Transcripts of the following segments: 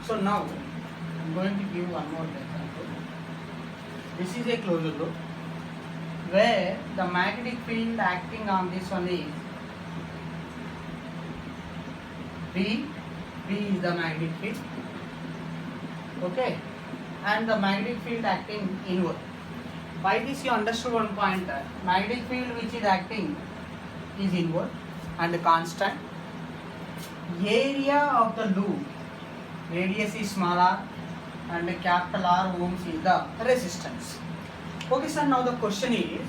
So now I'm going to give one more example. This is a closed loop where the magnetic field acting on this one is B. B is the magnetic field, okay, and the magnetic field acting inward. By this you understood one point, magnetic field which is acting is inward and constant. Area of the loop, radius is small r and capital R ohms is the resistance. Okay sir, now the question is,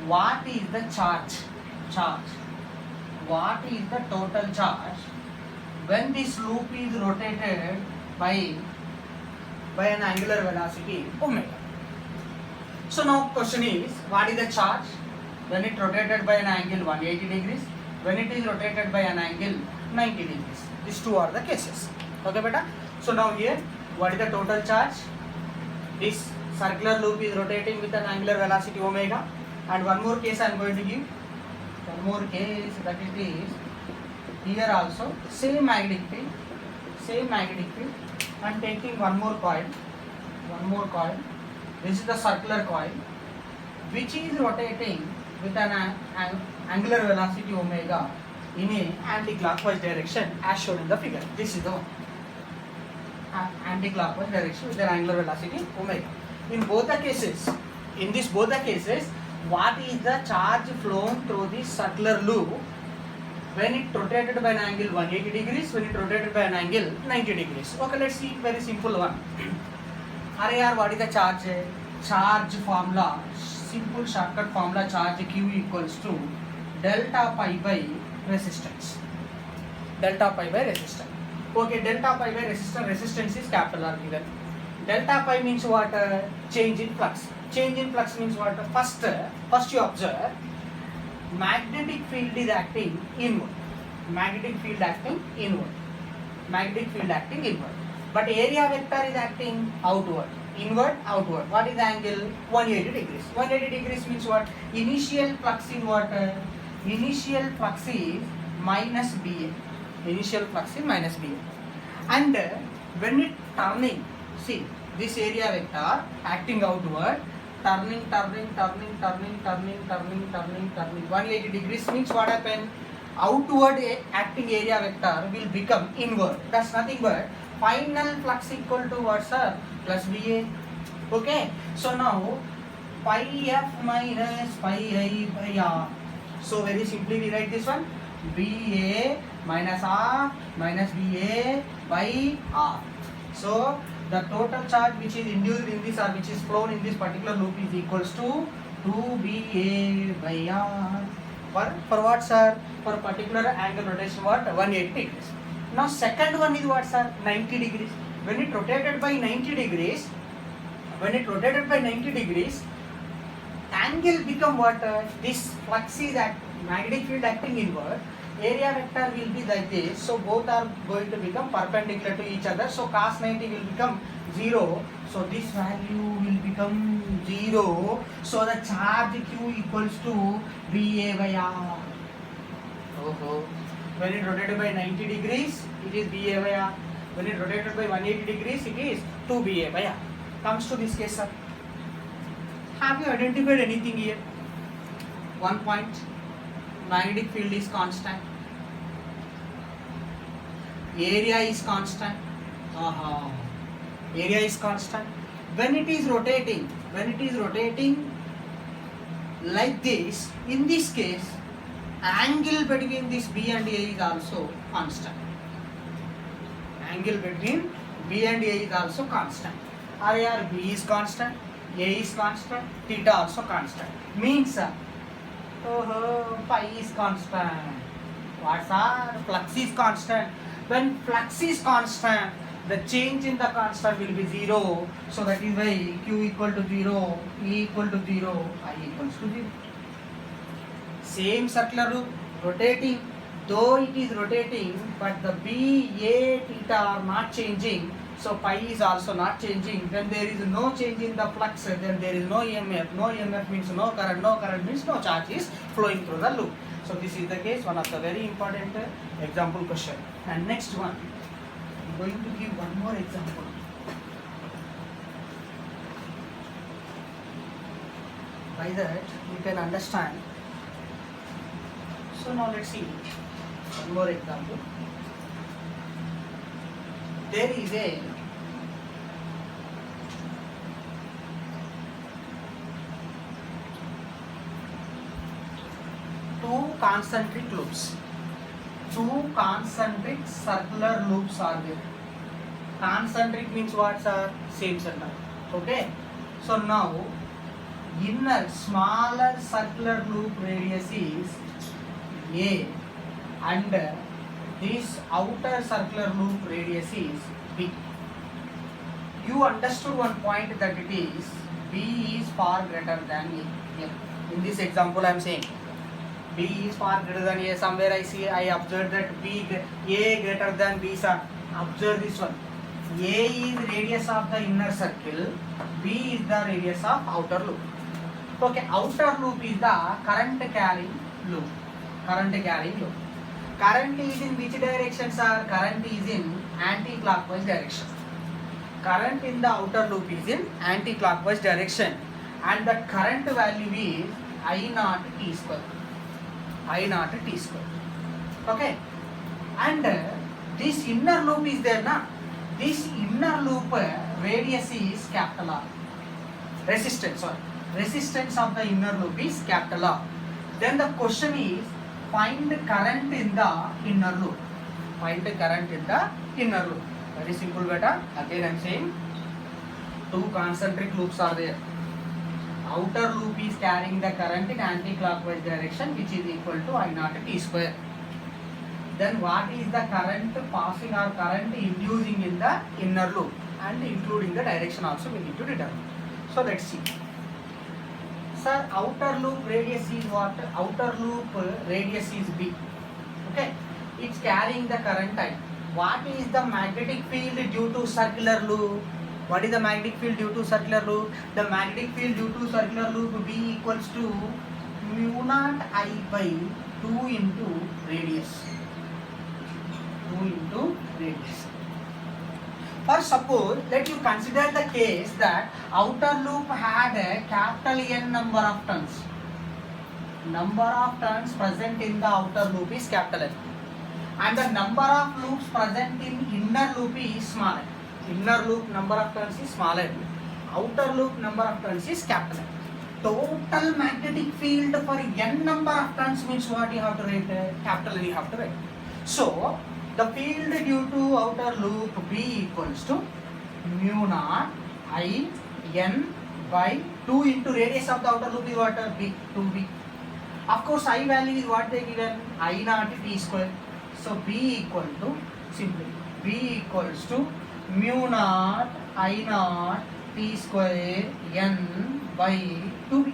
what is the charge? What is the total charge when this loop is rotated by an angular velocity omega? So now question is, what is the charge when it rotated by an angle 180 degrees, when it is rotated by an angle 90 degrees? These two are the cases. Okay beta? So now here, what is the total charge? This circular loop is rotating with an angular velocity omega, and one more case I am going to give. One more case, that it is here also same magnetic field. I am taking one more coil. This is the circular coil which is rotating with an angular velocity omega in a anti-clockwise direction as shown in the figure. This is the one. Anti-clockwise direction with an angular velocity omega. In both the cases, what is the charge flown through this circular loop when it rotated by an angle 180 degrees, when it rotated by an angle 90 degrees? Okay, let's see very simple one. What is the charge? Charge formula, simple shortcut formula, charge Q equals to delta pi by resistance. Okay, delta pi by resistance is capital R given. Delta pi means what? Change in flux. Change in flux means what? First you observe, magnetic field is acting inward. But area vector is acting outward. Inward, outward. What is the angle? 180 degrees. 180 degrees means what? Initial flux in water. Initial flux is minus BA. And when it turning, see this area vector acting outward, turning. 180 degrees means what happened? Outward acting area vector will become inward. That's nothing but final flux equal to what, sir? Plus BA. Okay. So now pi F minus pi I by R. So very simply we write this one, BA minus R minus BA by R. So the total charge which is induced in this or which is flown in this particular loop is equals to 2BA by R. For what, sir? For particular angle rotation, what? 180 degrees. Now second one is what, sir? 90 degrees. When it rotated by 90 degrees, angle become what? This flux is that magnetic field acting inward. Area vector will be like this. So both are going to become perpendicular to each other. So cos 90 will become 0. So this value will become 0. So the charge Q equals to BA by R. When it rotated by 90 degrees, it is BA by R. When it rotated by 180 degrees, it is 2BA by R. Comes to this case, sir. Have you identified anything here? One point. Magnetic field is constant. Area is constant. Area is constant. When it is rotating like this, in this case, angle between this B and A is also constant. Here B is constant, A is constant, theta also constant. Means pi is constant. What's our flux is constant? When flux is constant, the change in the constant will be 0. So that is why Q equal to 0, E equal to 0, I equals to 0. Same circular loop rotating, though it is rotating, but the B, A, theta are not changing. So pi is also not changing. When there is no change in the flux, then there is no EMF. No EMF means no current. No current means no charge is flowing through the loop. So this is the case, one of the very important example question. And next one, going to give one more example. By that you can understand. So now let's see one more example. There is a two concentric loops. Two concentric circular loops are there. Concentric means what, sir? Same center. Okay. So now inner smaller circular loop radius is A and this outer circular loop radius is B. You understood one point that it is B is far greater than A. In this example I am saying B is far greater than A. Somewhere I observed that A greater than B. Sir, observe this one. A is radius of the inner circle, B is the radius of outer loop. Okay, outer loop is the current carrying loop. Current is in which direction, sir? Current is in anti-clockwise direction. Current in the outer loop is in anti-clockwise direction, and the current value is I naught T square. Okay, and this inner loop is there, na? This inner loop radius is capital R. Resistance of the inner loop is capital R. Then the question is find current in the inner loop. Very simple, beta. Again I am saying two concentric loops are there. Outer loop is carrying the current in anti-clockwise direction, which is equal to I naught T square. Then what is the current passing or current inducing in the inner loop, and including the direction also we need to determine. So let's see. Sir, outer loop radius is what? Outer loop radius is B. Okay, it's carrying the current I. What is the magnetic field due to circular loop? What is the magnetic field due to circular loop? The magnetic field due to circular loop B equals to mu naught I by 2 into radius. For suppose, let you consider the case that outer loop had a capital N number of turns. Number of turns present in the outer loop is capital N, and the number of loops present in inner loop is small n. Inner loop number of turns is small n. Outer loop number of turns is capital N. Total magnetic field for n number of turns means what you have to write? Capital N you have to write. So the field due to outer loop B equals to mu naught I N by 2 into radius of the outer loop is what? B, 2B. Of course I value is what they given? I naught T square. So B equal to, simply B equals to mu naught I naught T square N by 2B.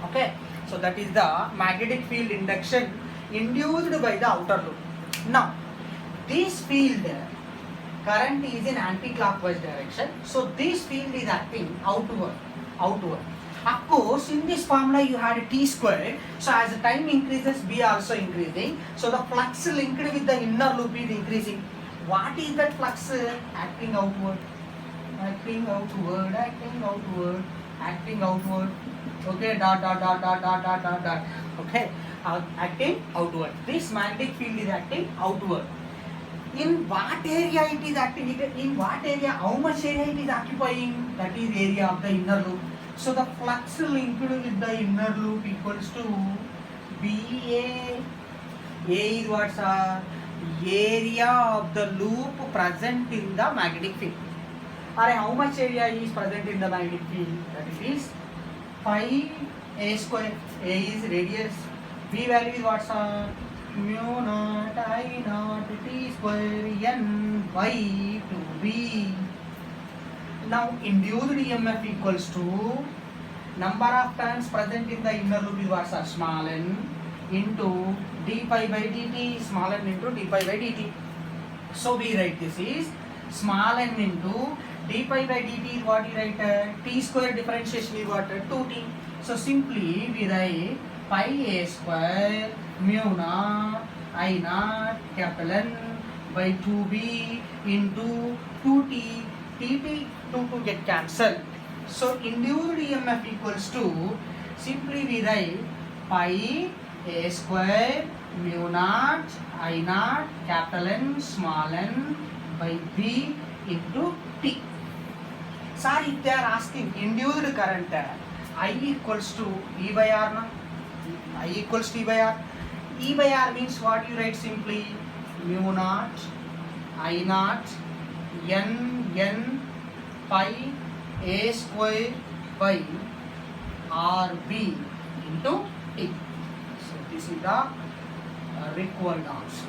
Okay, so that is the magnetic field induction induced by the outer loop. Now this field current is in anti-clockwise direction, so this field is acting outward. Of course, in this formula you had T square, so as the time increases B also increasing, so the flux linked with the inner loop is increasing. What is that flux? Acting outward. Okay, dot. Okay, acting outward. This magnetic field is acting outward. In what area it is acting? In what area? How much area it is occupying? That is area of the inner loop. So the flux linked with the inner loop equals to BA. A is what, sir? Area of the loop present in the magnetic field. Or how much area is present in the magnetic field? That is pi A square. A is radius. B value is what, sir? Mu naught I naught T square N by 2B. Now induced EMF equals to number of turns present in the inner loop is what, sir? Small n into d pi by dt, small n into d pi by dt. So we write this is small n into d pi by dt is what we write? T square differentiation is what? 2t. So simply we write pi a square mu naught I naught capital N by 2b into 2t, tt, 2 get cancelled. So induced EMF equals to, simply we write pi a square mu naught I naught capital N small n by b into t. Sir, if they are asking induced current I equals to E by R, na? I equals to E by R. E by R means what you write simply mu naught I naught n pi a square by RB into T. So this is the required answer.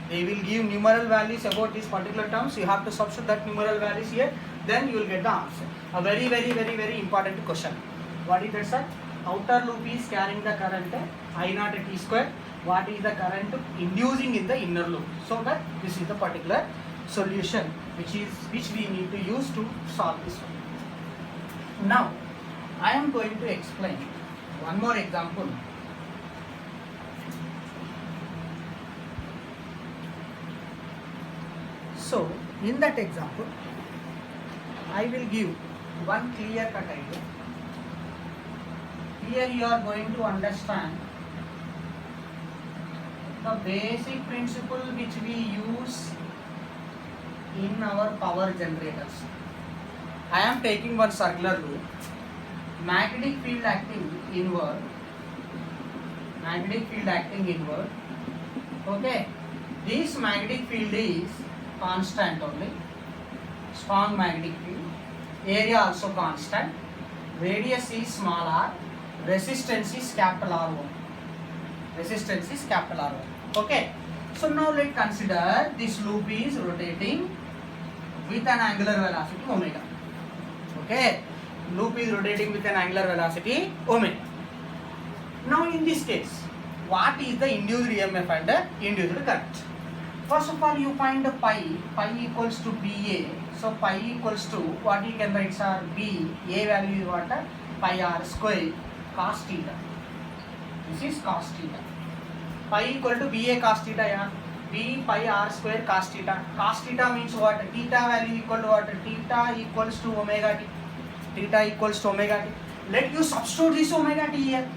They will give numeral values about these particular terms. You have to substitute that numeral values here, then you will get the answer. A very important question. What is that, sir? Outer loop is carrying the current I naught at T square. What is the current inducing in the inner loop? So that this is the particular solution which we need to use to solve this one. Now I am going to explain one more example. So in that example I will give one clear cut idea. Here you are going to understand the basic principle which we use in our power generators. I am taking one circular loop, magnetic field acting inward, okay. This magnetic field is constant only, strong magnetic field, area also constant, radius is small r, resistance is capital R1. Okay. So now let's consider this loop is rotating with an angular velocity omega. Okay. Loop is rotating with an angular velocity omega. Now in this case, what is the induced EMF and the induced current? First of all, you find the pi equals to BA. So pi equals to, what you can write, sir? B, A value is what? Pi r square cos theta. This is cos theta. Pi equal to BA cos theta, yeah. B pi r square cos theta. Cos theta means what? Theta value equal to what? Theta equals to omega t. Let you substitute this omega t here.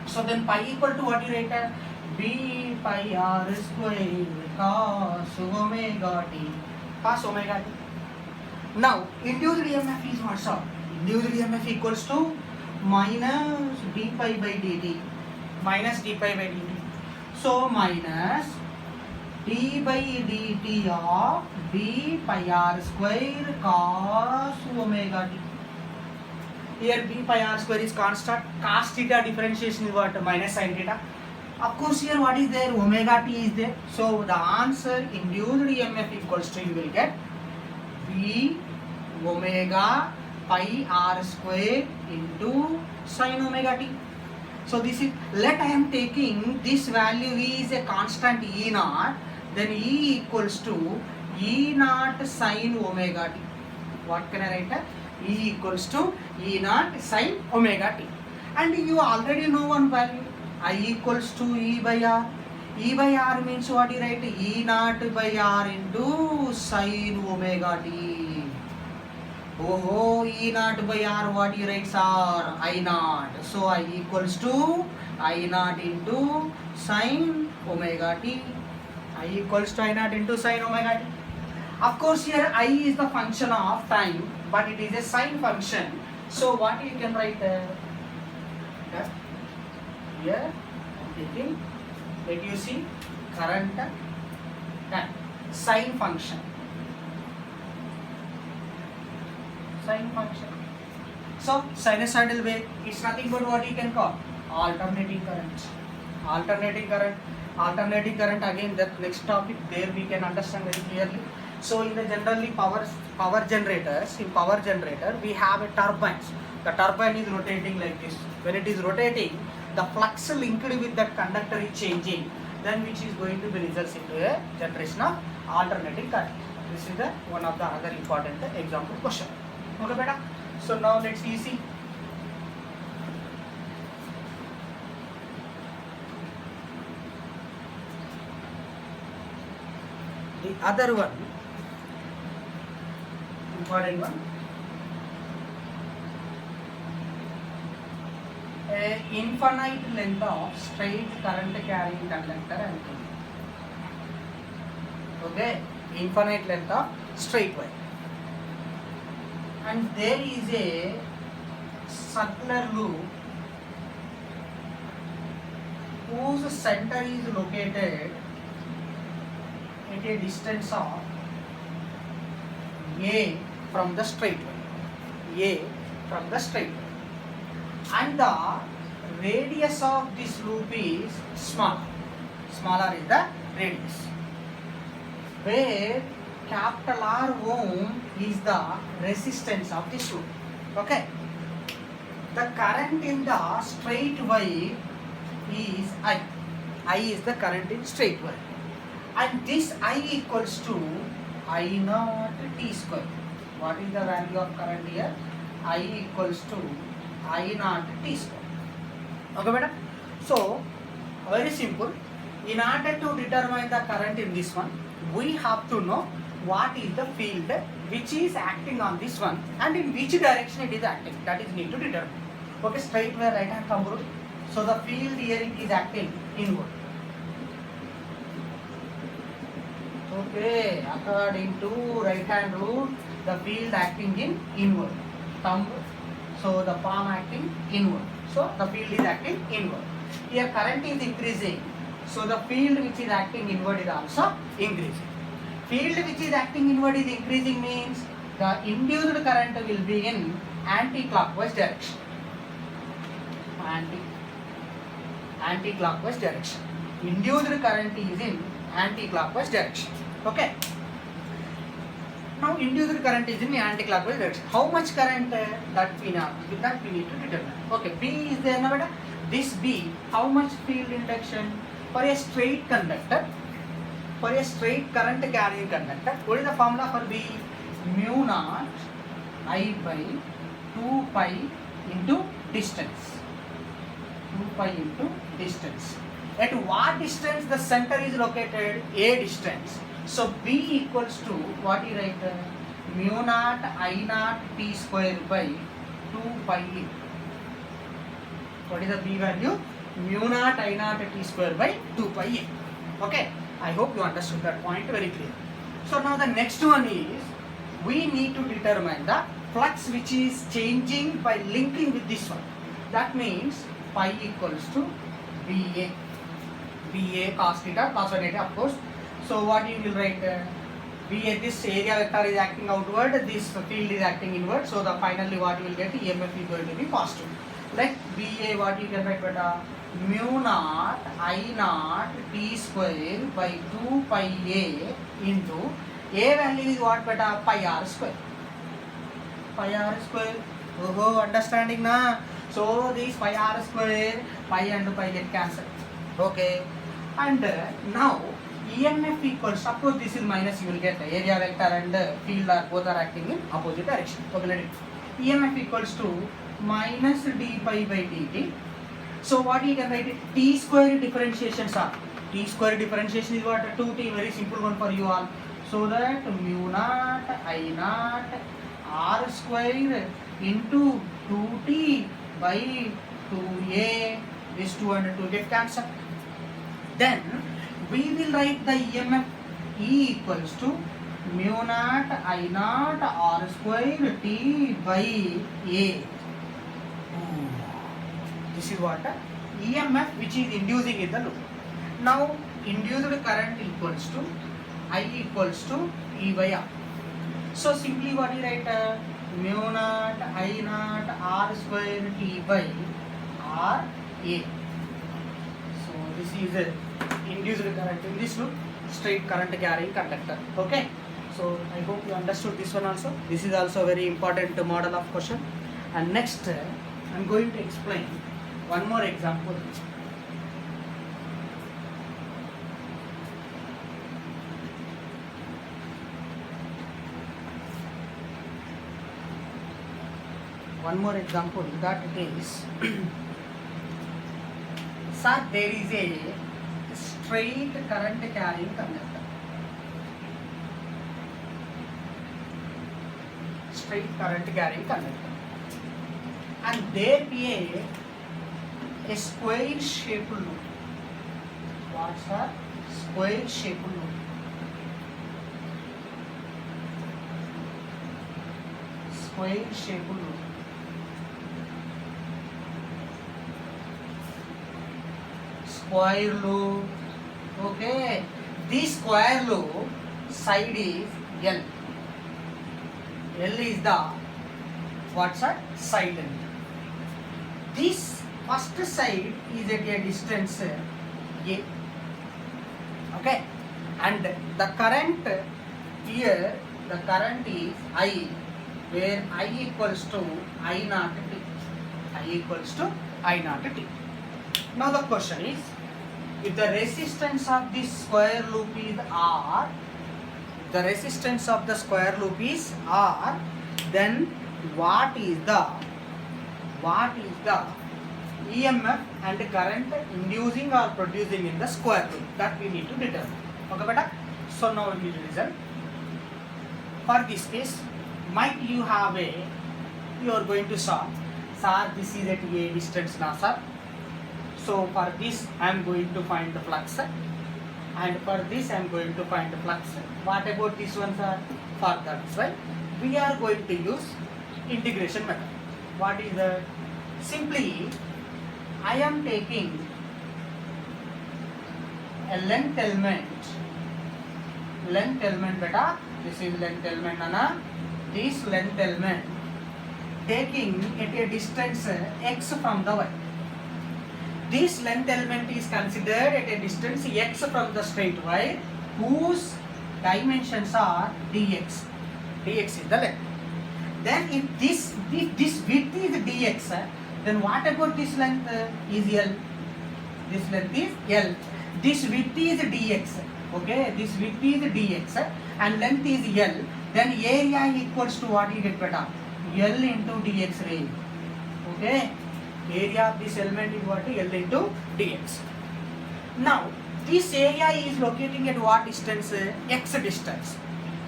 So then pi equal to what you write? B pi r square cos omega t. Now induced EMF is what, sir? Induced EMF equals to minus d pi by dt. So minus d by dt of b pi r square cos omega t. Here b pi r square is constant. Cos theta differentiation is what? Minus sin theta. Of course, here what is there? Omega t is there. So the answer induced EMF equals to, you will get b omega pi r square into sin omega t. So this is, let I am taking this value is a constant E naught, then E equals to E naught sin omega t. What can I write? E equals to E naught sin omega t. And you already know one value, I equals to E by R. E by R means what you write? E naught by R into sin omega t. Oh, E naught by R, what you write, sir? I naught. So I equals to I naught into sin omega t. I equals to I naught into sin omega t. Of course, here I is the function of time, but it is a sine function. So what you can write there? Here I am taking, let you see, current time, sine function. So sinusoidal wave, it's nothing but what you can call alternating current. Alternating current, again that next topic, there we can understand very clearly. So in the generally power generators, in power generator we have a turbines. The turbine is rotating like this. When it is rotating, the flux linked with that conductor is changing, then which is going to be results into a generation of alternating current. This is the one of the other important example question. Okay, beta. So now let's see. The other one, important one, a infinite length of straight current carrying conductor and okay, infinite length of straight wire, and there is a circular loop whose center is located at a distance of A from the straight wire, A from the straight wire, and the radius of this loop is smaller. Smaller is the radius, where capital R ohm is the resistance of this loop. Okay, the current in the straight wire is I. I is the current in straight wire, and this I equals to I naught T square. What is the value of current here? I equals to I naught T square. Okay, madam. So very simple. In order to determine the current in this one, we have to know what is the field which is acting on this one and in which direction it is acting. That is need to determine. Okay, straight wire, right hand thumb rule. So the field here is acting inward. Okay, according to right hand rule, the field acting in inward. Thumb, so the palm acting inward. So the field is acting inward. Here current is increasing, so the field which is acting inward is also increasing. Field which is acting inward is increasing means the induced current will be in anti-clockwise direction. Anti-clockwise direction. Induced current is in anti-clockwise direction. Okay. Now induced current is in anti-clockwise direction. How much current that we need to determine. Okay, B is there now. This B, how much field induction for a straight conductor? For a straight current carrying conductor, what is the formula for B? Mu naught I by 2 pi into distance. 2 pi into distance. At what distance the center is located? A distance. So B equals to what you write? Mu naught I naught T square by 2 pi A. What is the B value? Mu naught I naught T square by 2 pi A. Okay. I hope you understood that point very clear. So now the next one is we need to determine the flux which is changing by linking with this one. That means pi equals to BA. BA cos theta, cos 180 of course. So what you will write? BA, this area vector is acting outward, this field is acting inward. So the finally what you will get, EMF is going to be positive. Like BA, what you can write better? Mu naught I naught T square by 2 pi A into A value is what beta? Pi R square. Pi R square. Oh, understanding na? So this pi R square, pi and pi get cancelled. Okay. And now EMF equals, suppose this is minus, you will get area vector and field are both are acting in opposite direction. Okay, let it. EMF equals to minus d pi by dt. So what you can write it? T square differentiations are. T square differentiation is what? 2t, very simple one for you all. So that mu naught I naught R square into 2t by 2a, this 2 and 2 get cancelled. Then we will write the EMF E equals to mu naught I naught R square T by a. This is what? EMF which is inducing in the loop. Now induced current equals to I equals to E by R. So simply what you write? Mu naught I naught R square T by R A. So this is a induced current in this loop, straight current carrying conductor. Okay. So I hope you understood this one also. This is also a very important model of question. And next I am going to explain one more example. One more example that is sir, there is a straight current carrying conductor. straight current carrying conductor, and they create a square shaped loop. What's a square shaped loop? Square shaped loop. Square loop. Okay. This square loop side is L. L is the what's that? Side length. This first side is at a distance A. Okay. And the current here, the current is I, where I equals to I naught T. I equals to I naught T. Now the question is, if the resistance of this square loop is R, the resistance of the square loop is R, then what is the EMF and current inducing or producing in the square loop? That we need to determine. Okay, beta? So now we will listen. For this case, might you have you are going to solve. Sir, this is at A distance now, sir. So for this I am going to find the flux, and for this I am going to find the flux. What about this one, sir? For that, right? We are going to use integration method. What is that? Simply, I am taking a length element beta. This is length element, nana. This length element taking at a distance x from the y. This length element is considered at a distance x from the straight wire, whose dimensions are dx. Dx is the length. Then if this width is dx, then what about this length is L? This length is L. This width is dx. Okay, this width is dx and length is L. Then area equals to what you get, beta? L into dx range. Okay. Area of this element is what? L into dx. Now, this area is locating at what distance? X distance.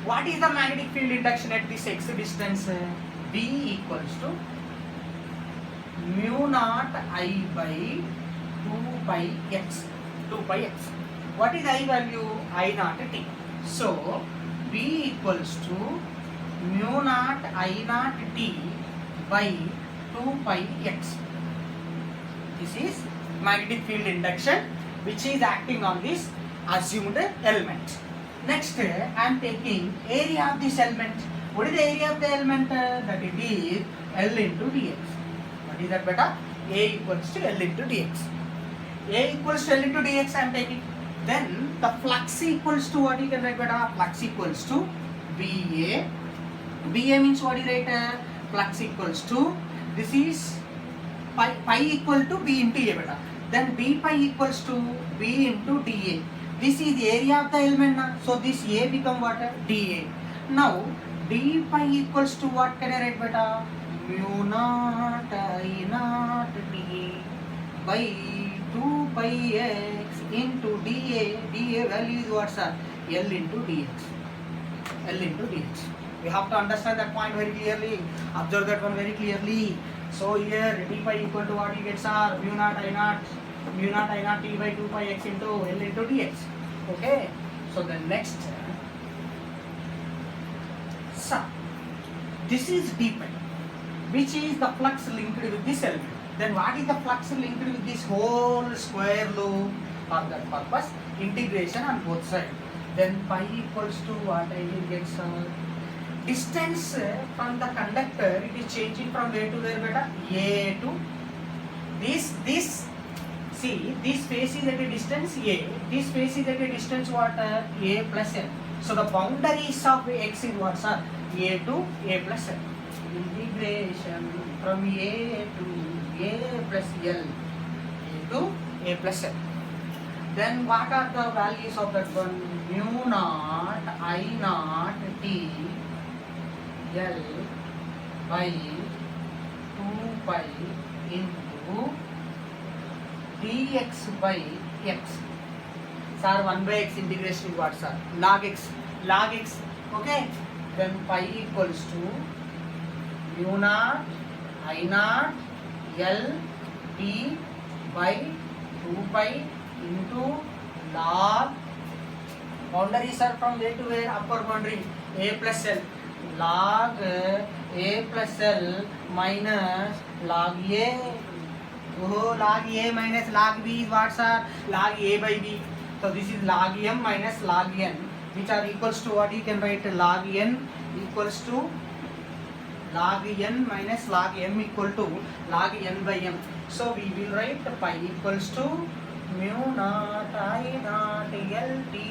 What is the magnetic field induction at this x distance? B equals to mu naught I by 2 pi x. 2 pi x. What is I value? I naught T. So, B equals to mu naught I naught T by 2 pi x. This is magnetic field induction which is acting on this assumed element. Next, I am taking area of this element. What is the area of the element? That it is L into dx. What is that, beta? A equals to L into dx. A equals to L into dx I am taking. Then the flux equals to what you can write, beta? Flux equals to BA. BA means what you write? Flux equals to, this is pi equal to B into A, beta. Then B pi equals to B into dA. This is the area of the element now. So this A become what? dA. Now d pi equals to what can I write, beta? Mu naught I naught T by 2 pi x into dA. dA value is what, sir? L into dx. L into dx. We have to understand that point very clearly. Observe that one very clearly. So here d pi equal to what you get, sir? Mu naught I naught T by 2 pi x into L into dx. Okay. So the next, so this is d pi, which is the flux linked with this element. Then what is the flux linked with this whole square loop? For that purpose, integration on both sides. Then pi equals to what I will get, sir? Distance from the conductor, it is changing from where to where, beta? A to this. See, this face is at a distance A. This face is at a distance what? A plus L. So the boundaries of x is what, sir? A to A plus L. Integration from A to A plus L. A to A plus L. Then what are the values of that one? Mu naught I naught T L by 2 pi into dx by x. Sir, 1 by x integration is what, sir? Log x. Okay. Then pi equals to mu naught I naught L T by 2 pi into log, boundaries are from where to where, upper boundary a plus L, log a plus L minus log a. Oh, log a minus log b is what, sir? Log a by b. So this is log m minus log n, which are equals to what? You can write log n equals to log n minus log m equal to log n by m. So we will write pi equals to mu naught I naught L T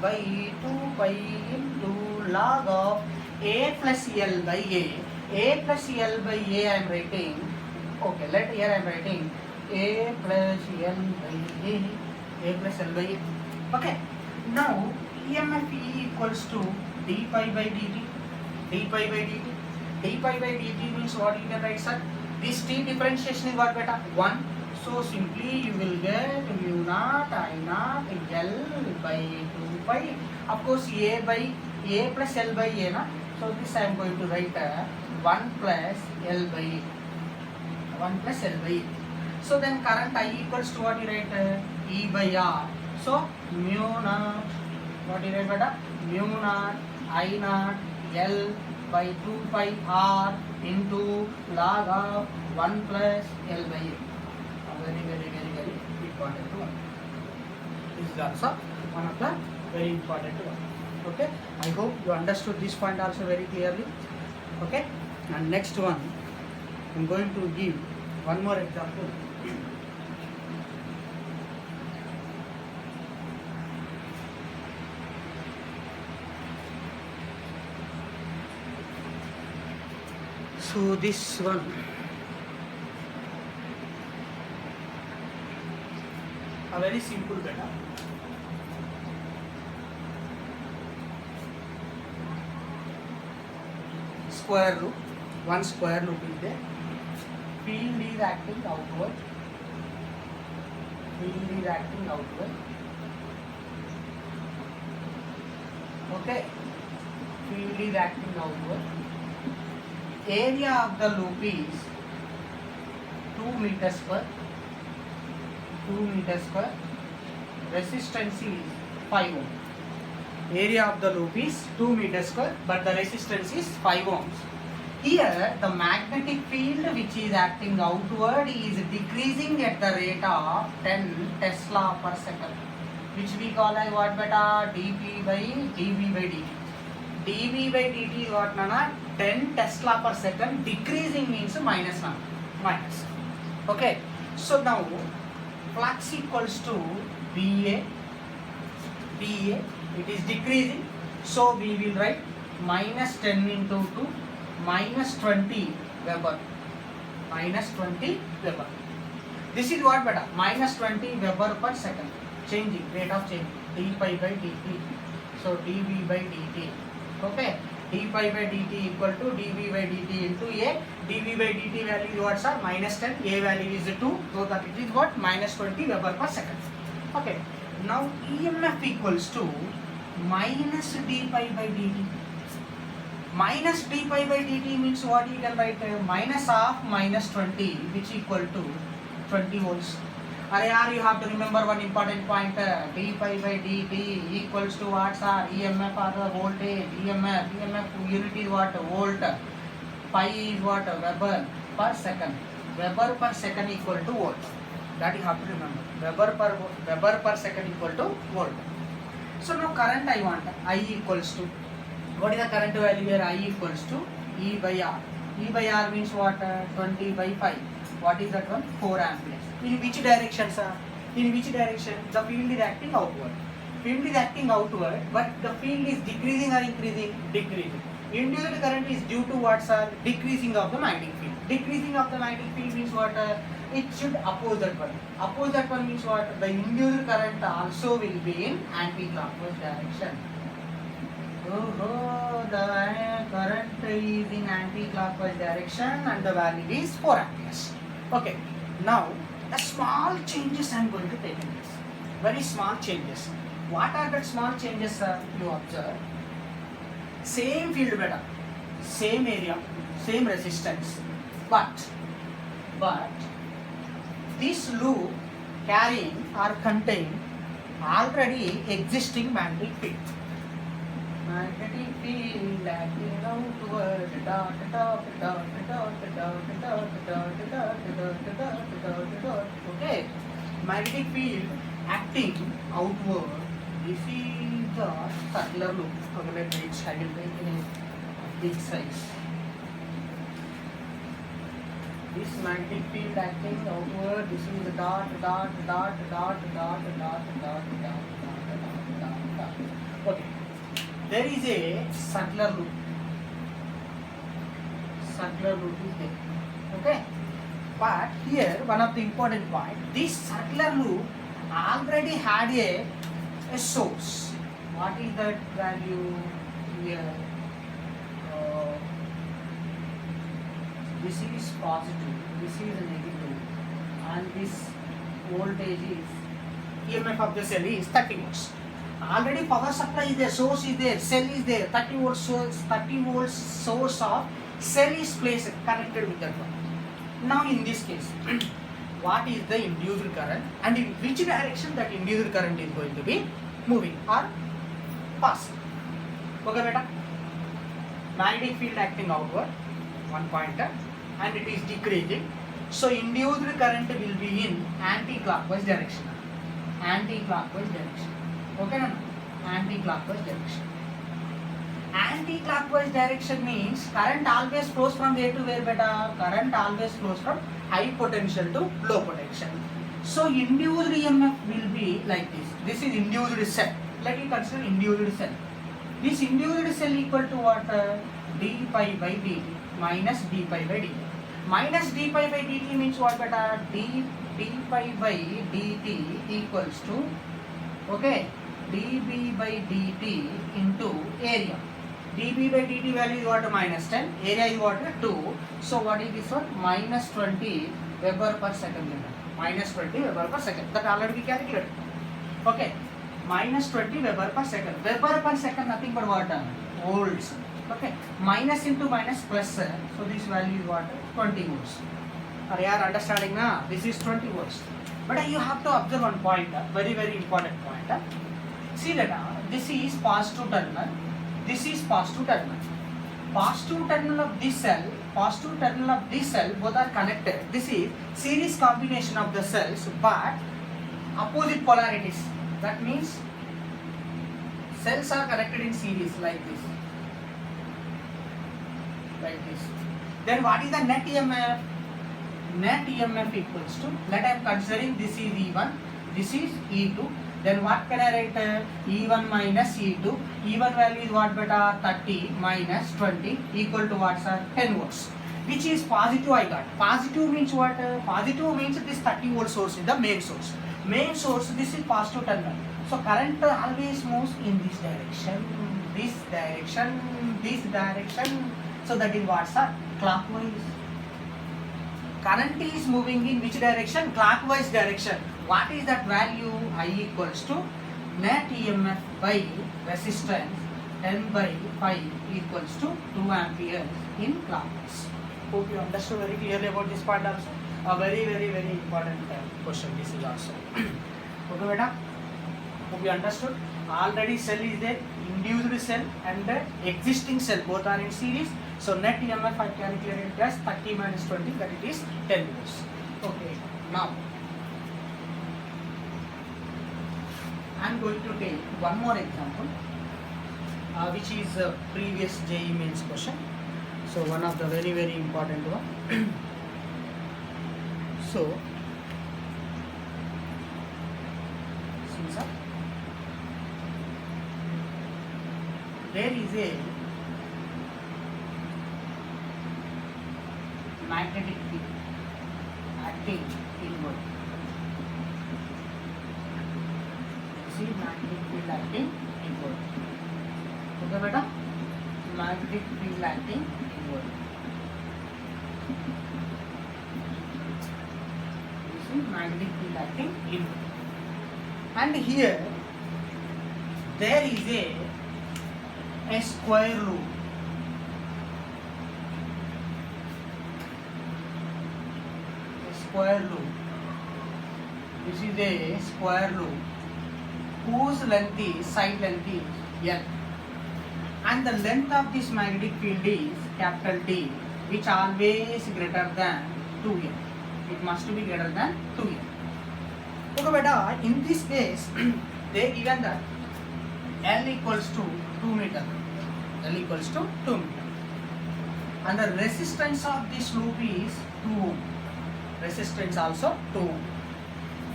by 2 pi into log of a plus L by a. A plus L by a I am writing. Okay, here I am writing a plus L by a plus L by a. Okay, now EMF E equals to d pi by dt, d pi by dt. d pi by dt means what you can write, sir? This t differentiation is what, beta? 1. So simply you will get mu naught I naught L by 2 pi. Of course, a by a plus L by a, na? So this I am going to write 1 plus L by a. 1 plus L by a. So then current I equals to what you write? E by R. So mu naught, what you write, beta? Mu naught I naught L by 2 pi R into log of 1 plus L by a. Very important one. This is also one of the very important one. Okay, I hope you understood this point also very clearly. Okay, and next one I am going to give one more example. So this one, a very simple beta. Square loop, one square loop is there. Field is acting outward. Field is acting outward. Okay, field is acting outward. Area of the loop is 2 meters per. 2 meters per. Resistance is 5 ohm. Area of the loop is 2 meters square, but the resistance is 5 ohms. Here, the magnetic field which is acting outward is decreasing at the rate of 10 Tesla per second, which we call as what, beta? dP by dV by dt. dV by dt is what, nana? 10 Tesla per second. Decreasing means minus 1. Minus. Okay. So now, flux equals to VA. VA. It is decreasing, so we will write minus 10 into 2, minus 20 Weber. Minus 20 Weber. This is what, beta? Minus 20 Weber per second. Changing, rate of change. d pi by dt. So dV by dt. Okay. d pi by dt equal to dV by dt into A. dV by dt value is what, sir? Minus 10. A value is 2. So that it is what? Minus 20 Weber per second. Okay. Now EMF equals to minus d pi by dt. Minus d pi by dt means what? You can write minus of minus 20, which equal to 20 volts. Here you have to remember one important point. D pi by dt equals to what, sir? EMF or the voltage. EMF unit is what? Volt. Pi is what? Weber per second. Weber per second equal to volt. That you have to remember. Weber per second equal to volt. So now current I want. I equals to, what is the current value here? I equals to E by R. E by R means what? 20 by 5. What is that one? 4 amperes. In which direction, sir? In which direction? The field is acting outward. Field is acting outward, but the field is decreasing or increasing? Decreasing. Induced current is due to what, sir? Decreasing of the magnetic field. Decreasing of the magnetic field means what? It should oppose that one. Oppose that one means what? The induced current also will be in anti-clockwise direction. The current is in anti-clockwise direction and the value is 4 amperes. Okay. Now, the small changes I am going to take in this. Very small changes. What are the small changes, you observe? Same field, beta. same area, same resistance, but this loop carrying or contain already existing magnetic field. Magnetic field acting outward, dot dot dot dot dot dot dot dot dot dot dot. Okay, magnetic field acting outward. This is the circular loop. Okay, let me try it in a big size. This magnetic field acting outward. This is the dot dot dot dot dot dot dot dot. Okay. There is a circular loop. Circular loop is there. Okay. But here one of the important point. This circular loop already had a source. What is that value here? This is positive. This is negative. And this voltage is EMF of the cell is 30 volts. Already power supply is there, source is there, cell is there, 30 volts source of cell is placed connected with that one. Now in this case, what is the induced current and in which direction that induced current is going to be moving or passing? Okay beta? Magnetic field acting outward, one pointer, and it is decreasing. So induced current will be in anti-clockwise direction. Anti-clockwise direction. Okay, no? Anti-clockwise direction. Anti-clockwise direction means current always flows from where to where beta? Current always flows from high potential to low potential. So induced EMF will be like this. This is induced cell. Let me consider induced cell. This induced cell equal to what? d pi by dt minus d pi by dt. Minus d pi by dt means what beta? d pi by dt equals to, okay, dB by dt into area. dB by dt value is what? Minus 10. Area is what? 2. So what is this one? Minus 20 Weber per second. Minus 20 Weber per second. That already we calculated. Okay. Minus 20 Weber per second. Weber per second nothing but what? Volts. Okay. Minus into minus plus. So this value is what? 20 volts. Are you understanding now? This is 20 volts. But you have to observe one point. Very important point. See that this is positive terminal. This is positive terminal. Positive terminal of this cell, positive terminal of this cell, both are connected. This is series combination of the cells, but opposite polarities. That means cells are connected in series like this. Like this. Then what is the net EMF? Net EMF equals to, let I am considering this is E1, this is E2. Then what can I write? E1 minus E2. E1 value is what beta? 30 minus 20 equal to what sir? 10 volts. Which is positive I got. Positive means what? Positive means this 30 volt source is the main source. Main source, this is positive terminal. So current always moves in this direction, this direction, this direction. So that is what sir? Clockwise. Current is moving in which direction? Clockwise direction. What is that value? I equals to net EMF by resistance 10 by 5 equals to 2 amperes in clockwise. Hope you understood very clearly about this part also. A very important question this is also. Okay beta? Hope you understood. Already cell is there, induced cell and the existing cell both are in series. So net EMF I calculated as 30 minus 20, that it is 10 volts. Okay, now I am going to take one more example, which is previous JEE mains question. So one of the very important one. So see sir, there is a magnetic field acting inward. See magnetic field acting inward. Okay beta? Magnetic field acting inward. You see magnetic field acting inward. And here there is a square loop. square loop. This is a square loop whose length is, side length is L, and the length of this magnetic field is capital D, which always greater than 2L. It must be greater than 2L. Okay, beta, in this case, they given that L equals to 2 meter. L equals to 2 meter. And the resistance of this loop is 2 ohm. Resistance also 2 ohm.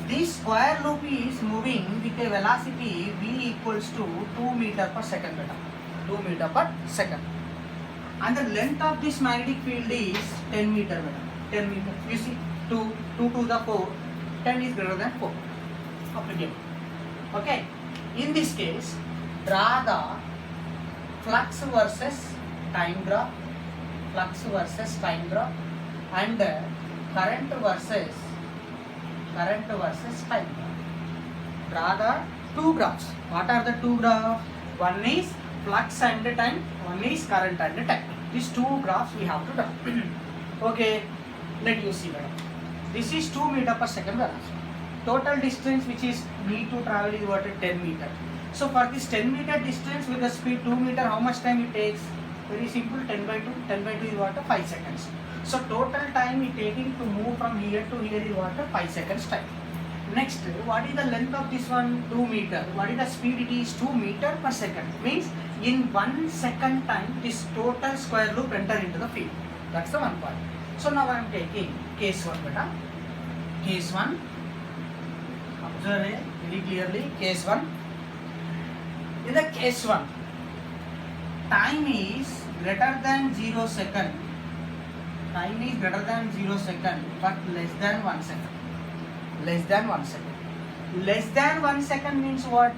This square loop is moving with a velocity v equals to 2 meter per second, beta. 2 meter per second. And the length of this magnetic field is 10 meter, beta. 10 meter. You see, 2 to the 4, 10 is greater than 4. Applicable. Okay. In this case, draw the flux versus time graph, and current versus time graph. Draw the two graphs. What are the two graphs? One is flux and time, one is current and time. These two graphs we have to draw. Okay, let you see better. This is 2 meter per second velocity. Total distance which is need to travel is what, 10 meter. So for this 10 meter distance with the speed 2 meter, how much time it takes? Very simple, 10 by 2. 10 by 2 is what? 5 seconds. So total time it taking to move from here to here is what? 5 seconds time. Next, what is the length of this one? 2 meter. What is the speed? It is 2 meter per second. Means in 1 second time this total square loop enter into the field. That's the one point. So now I am taking case 1, beta. Case 1. Observe very clearly. Case 1. In the case 1, time is greater than 0 second. Time is greater than 0 second, but less than 1 second. Less than 1 second. Less than 1 second means what?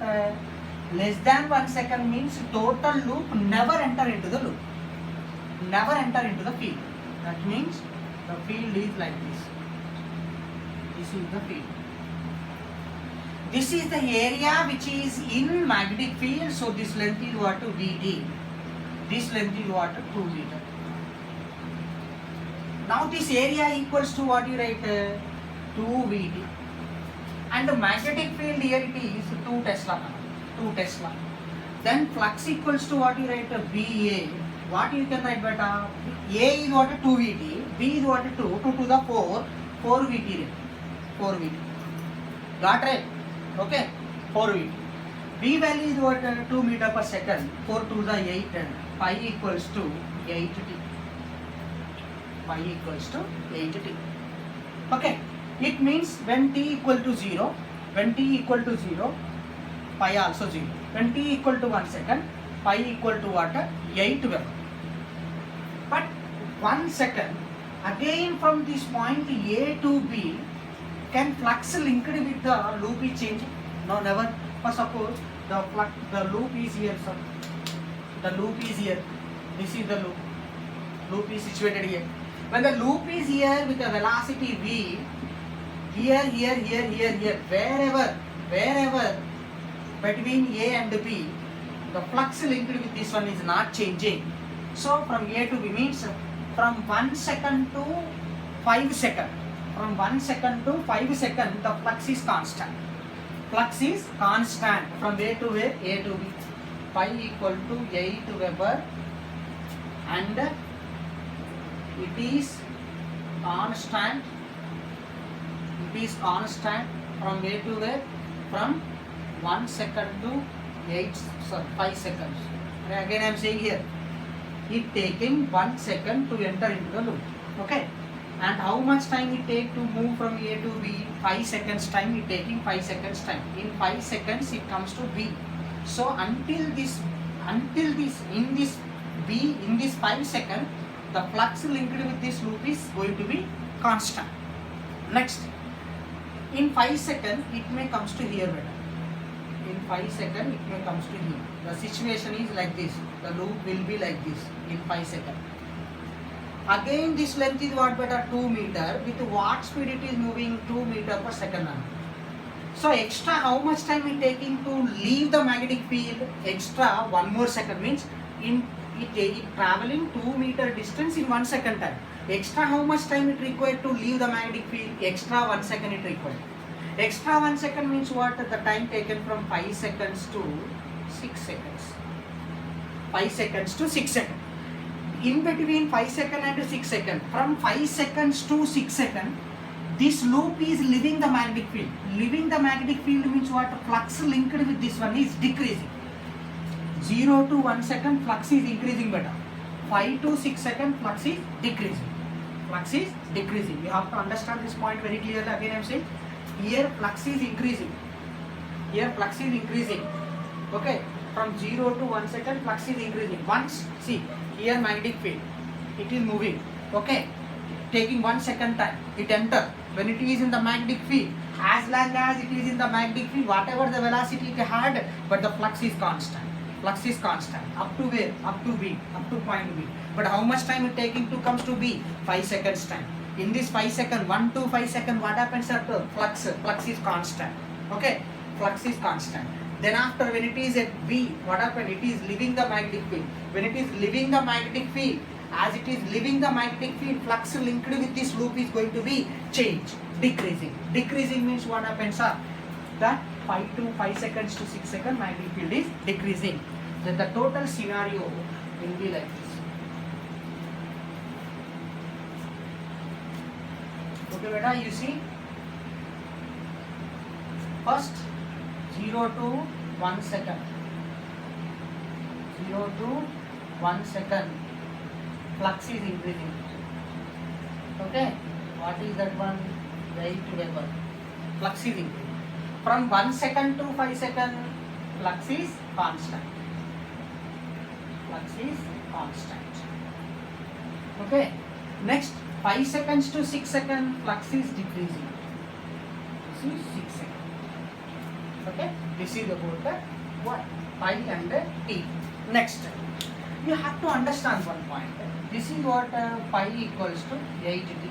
Less than 1 second means total loop never enter into the loop. Never enter into the field. That means the field is like this. This is the field. This is the area which is in magnetic field. So this length is what? Vt. This length is what? 2 meter. Now this area equals to what you write? 2 Vt. And the magnetic field here it is 2 Tesla. 2 Tesla. Then flux equals to what you write? Va. What you can write, beta? A is what? 2 Vt. B is what? 2. 2 to the 4. 4 Vt. 4 Vt. Got right? Okay. 4 Vt. V value is what? 2 meter per second. 4 to the 8 and pi equals to 8t. Pi equals to 8t. Okay. It means when t equal to 0, pi also 0. When t equal to 1 second, pi equal to what? 8 Weber. But 1 second, again from this point A to B, can flux linked with the loop is changing? No, never. For suppose the loop is here, sir. The loop is here. This is the loop. Loop is situated here. When the loop is here with the velocity v, here, wherever between A and B, the flux linked with this one is not changing. So from A to B means from 1 second to 5 seconds. From 1 second to 5 seconds, the flux is constant. Flux is constant from A to where? A to B. Pi equal to 8 Weber, and it is constant. It is constant from A to where? From 1 second to 5 seconds. And again I am saying here, it taking 1 second to enter into the loop. Okay. And how much time it take to move from A to B? 5 seconds time. It taking 5 seconds time. In 5 seconds it comes to B. So until this in this B, in this 5 seconds, the flux linked with this loop is going to be constant. Next, in 5 seconds it may comes to here better. In 5 seconds it may comes to here. The situation is like this. The loop will be like this in 5 seconds. Again this length is what, better? 2 meter. With what speed it is moving? 2 meter per second. So extra how much time it taking to leave the magnetic field? Extra 1 more second means it traveling 2 meter distance in 1 second time. Extra how much time it required to leave the magnetic field? Extra 1 second it required. Extra 1 second means what? The time taken from 5 seconds to 6 seconds. 5 seconds to 6 seconds. In between 5 seconds and 6 seconds, from 5 seconds to 6 seconds, this loop is leaving the magnetic field. Leaving the magnetic field means what? Flux linked with this one is decreasing. 0 to 1 second flux is increasing better. 5 to 6 seconds flux is decreasing. Flux is decreasing. You have to understand this point very clearly. Again I am saying, here flux is increasing. Here flux is increasing. Okay. From 0 to 1 second flux is increasing. Once, see, here magnetic field, it is moving. Okay. Taking 1 second time, it enter. When it is in the magnetic field, as long as it is in the magnetic field, whatever the velocity it had, but the flux is constant. Flux is constant. Up to where? Up to B. Up to point B. But how much time it taking to comes to B? 5 seconds time. In this 5 second, 1 to 5 second, what happens after? Flux is constant. Okay? Flux is constant. Then after, when it is at B, what happens? It is leaving the magnetic field. When it is leaving the magnetic field, as it is leaving the magnetic field, flux linked with this loop is going to be change, decreasing. Decreasing means what happens, sir? That 5 seconds to 6 seconds magnetic field is decreasing. Then the total scenario will be like this. Okay, beta, you see, first 0 to 1 second. 0 to 1 second flux is increasing. Okay, what is that one? 8 Weber. Flux is increasing. From 1 second to 5 second, flux is constant. Flux is constant. Okay. Next, 5 seconds to 6 seconds, flux is decreasing. This is 6 seconds. Okay. This is about the what? Pi and T. Next, you have to understand one point. This is what pi equals to 8T.